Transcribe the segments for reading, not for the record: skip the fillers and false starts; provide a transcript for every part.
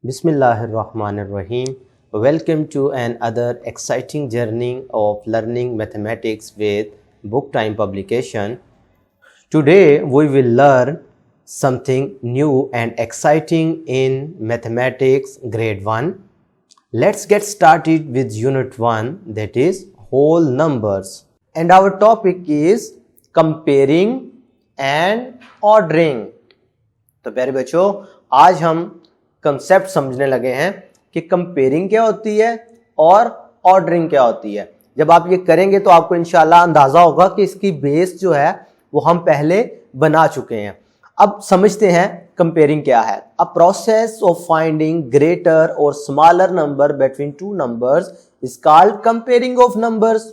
Bismillahirrahmanirrahim. Welcome to another exciting journey of learning mathematics with Book Time publication. Today we will learn something new and exciting in mathematics grade 1. Let's get started with unit 1, that is whole numbers. And our topic is comparing and ordering. तो प्यारे बच्चों, आज हम concept समझने लगे हैं कि comparing क्या होती है और ऑर्डरिंग क्या होती है। जब आप ये करेंगे तो आपको इंशाल्लाह अंदाजा होगा कि इसकी बेस जो है वो हम पहले बना चुके हैं। अब समझते हैं कंपेयरिंग क्या है। A process of finding greater और smaller number between two numbers is called comparing of numbers.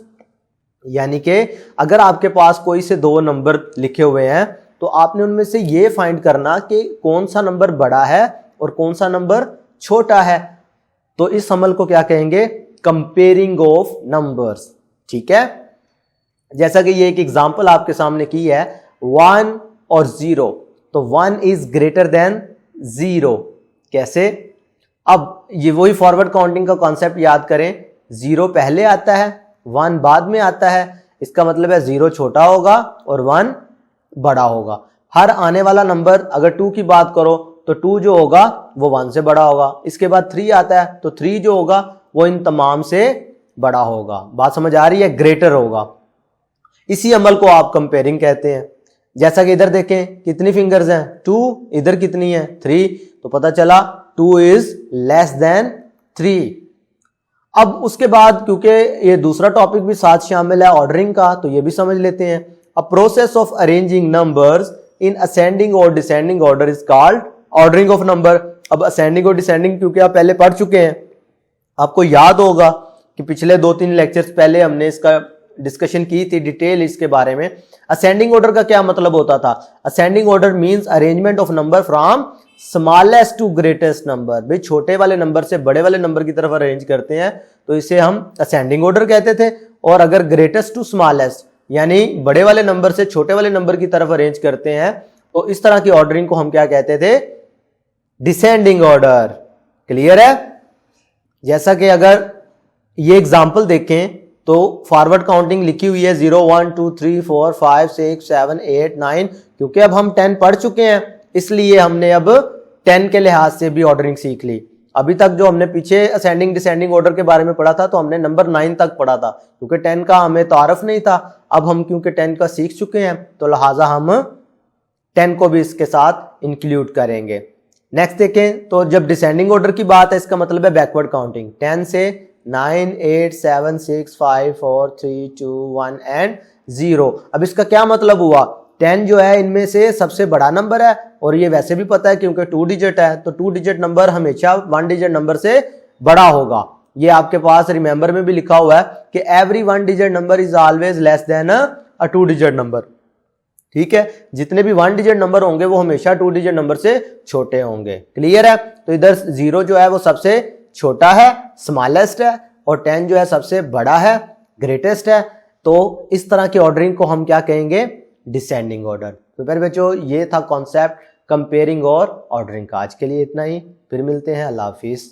यानी कि अगर आपके पास कोई से दो नंबर लिखे हुए हैं तो आपने उनमें से ये फाइंड करना कि कौन सा नंबर बड़ा है और कौन सा नंबर छोटा है। तो इस अमल को क्या कहेंगे? Comparing of numbers. ठीक है, जैसा कि ये एक एग्जांपल आपके सामने की है 1 और 0, तो 1 इज ग्रेटर देन 0। कैसे? अब ये वही फॉरवर्ड काउंटिंग का कॉन्सेप्ट याद करें। 0 पहले आता है, 1 बाद में आता है। इसका मतलब है 0 छोटा होगा और 1 बड़ा होगा। हर आने वाला नंबर, अगर 2 की बात करो तो 2 जो होगा वो 1 से बड़ा होगा। इसके बाद 3 आता है तो 3 जो होगा वो इन तमाम से बड़ा होगा। बात समझ आ रही है? ग्रेटर होगा। इसी अमल को आप कंपेयरिंग कहते हैं। जैसा कि इधर देखें कितनी फिंगर्स हैं 2, इधर कितनी है 3, तो पता चला 2 इज लेस देन 3। अब उसके बाद क्योंकि ये दूसरा टॉपिक भी साथ शामिल है ऑर्डरिंग का, तो ये भी समझ लेते हैं। A process of arranging numbers in ascending और descending order is called ordering of number. अब असेंडिंग और डिसेंडिंग क्योंकि आप पहले पढ़ चुके हैं, आपको याद होगा कि पिछले 2-3 लेक्चर्स पहले हमने इसका डिस्कशन की थी डिटेल इसके बारे में। असेंडिंग ऑर्डर का क्या मतलब होता था? Ascending order means arrangement of number from smallest to greatest number. भाई छोटे वाले नंबर से बड़े वाले नंबर की तरफ अरेंज करते हैं तो इसे हम असेंडिंग ऑर्डर कहते थे। और अगर ग्रेटेस्ट टू स्मॉलेस्ट यानी बड़े वाले नंबर से छोटे वाले नंबर की तरफ अरेंज करते हैं तो इस तरह की ऑर्डरिंग को हम क्या कहते थे? Descending order. क्लियर है? जैसा कि अगर ये एग्जांपल देखें तो फॉरवर्ड काउंटिंग लिखी हुई है 0 1 2 3 4 5 6 7 8 9। क्योंकि अब हम 10 पढ़ चुके हैं इसलिए हमने अब 10 के लिहाज से भी ऑर्डरिंग सीख ली। अभी तक जो हमने पीछे असेंडिंग डिसेंडिंग ऑर्डर के बारे में पढ़ा था तो हमने नंबर 9 तक पढ़ा था, क्योंकि 10 का हमें तारफ नहीं था। अब हम क्योंकि 10 का सीख चुके हैं तो लिहाजा हम 10 को भी इसके साथ इंक्लूड करेंगे। नेक्स्ट देखें तो जब डिसेंडिंग ऑर्डर की बात है इसका मतलब है बैकवर्ड काउंटिंग। 10 से 9 8 7 6 5 4 3 2 1 एंड 0। अब इसका क्या मतलब हुआ? 10 जो है इनमें से सबसे बड़ा नंबर है और ये वैसे भी पता है क्योंकि 2 डिजिट है, तो 2 डिजिट नंबर हमेशा 1 डिजिट नंबर से बड़ा होगा। ये आपके पास रिमेंबर में भी लिखा हुआ है कि every 1 digit number is always less than a 2 digit number. ठीक है, जितने भी 1 डिजिट नंबर होंगे वो हमेशा 2 डिजिट नंबर से छोटे होंगे। क्लियर है? तो इधर 0 जो है वो सबसे छोटा है, स्मॉलेस्ट है, और 10 जो है सबसे बड़ा है, ग्रेटेस्ट है। तो इस तरह की ऑर्डरिंग को हम क्या कहेंगे? Descending order. तो फिर बच्चों ये था कॉन्सेप्ट कंपेयरिंग और ऑर्डरिंग का। आज के लिए इतना ही, फिर मिलते हैं। अल्लाह हाफिज।